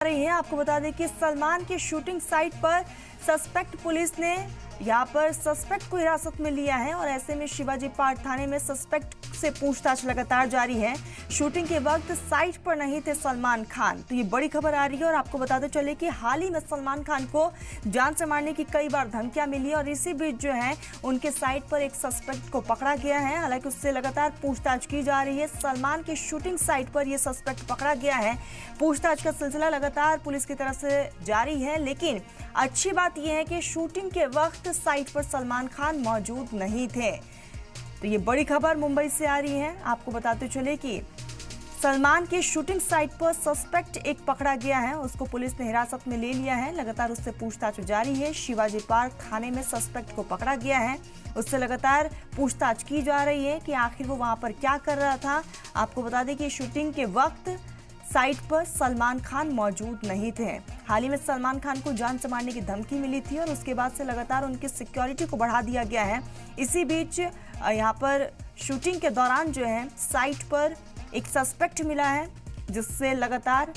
रही है। आपको बता दें कि सलमान की शूटिंग साइट पर सस्पेक्ट पुलिस ने यहां पर सस्पेक्ट को हिरासत में लिया है और ऐसे में शिवाजी पार्क थाने में सस्पेक्ट से पूछताछ लगातार जारी है। शूटिंग के वक्त साइट पर नहीं थे सलमान खान, तो ये बड़ी खबर आ रही है। और आपको बताते चले कि हाल ही में सलमान खान को जान से मारने की कई बार धमकियां मिली और इसी बीच जो है उनके साइट पर एक सस्पेक्ट को पकड़ा गया है। हालांकि उससे लगातार पूछताछ की जा रही है। सलमान की शूटिंग साइट पर यह सस्पेक्ट पकड़ा गया है। पूछताछ का सिलसिला लगातार पुलिस की तरफ से जारी है, लेकिन अच्छी बात यह है कि शूटिंग के वक्त साइट पर सलमान खान मौजूद नहीं थे। तो ये बड़ी खबर मुंबई से आ रही है। आपको बताते चले कि सलमान की शूटिंग साइट पर सस्पेक्ट एक पकड़ा गया है, उसको पुलिस ने हिरासत में ले लिया है। लगातार उससे पूछताछ जारी है। शिवाजी पार्क थाने में सस्पेक्ट को पकड़ा गया है, उससे लगातार पूछताछ की जा रही है कि आखिर वो वहां पर क्या कर रहा था। आपको बता दें कि शूटिंग के वक्त साइट पर सलमान खान मौजूद नहीं थे। हाल ही में सलमान खान को जान से मारने की धमकी मिली थी और उसके बाद से लगातार उनकी सिक्योरिटी को बढ़ा दिया गया है। इसी बीच यहाँ पर शूटिंग के दौरान जो है साइट पर एक सस्पेक्ट मिला है, जिससे लगातार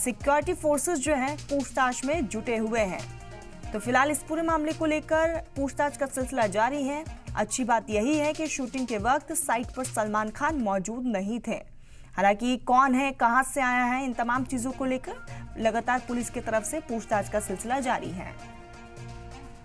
सिक्योरिटी फोर्सेस जो हैं पूछताछ में जुटे हुए हैं। तो फिलहाल इस पूरे मामले को लेकर पूछताछ का सिलसिला जारी है। अच्छी बात यही है कि शूटिंग के वक्त साइट पर सलमान खान मौजूद नहीं थे। हालांकि कौन है, कहां से आया है, इन तमाम चीजों को लेकर लगातार पुलिस की तरफ से पूछताछ का सिलसिला जारी है।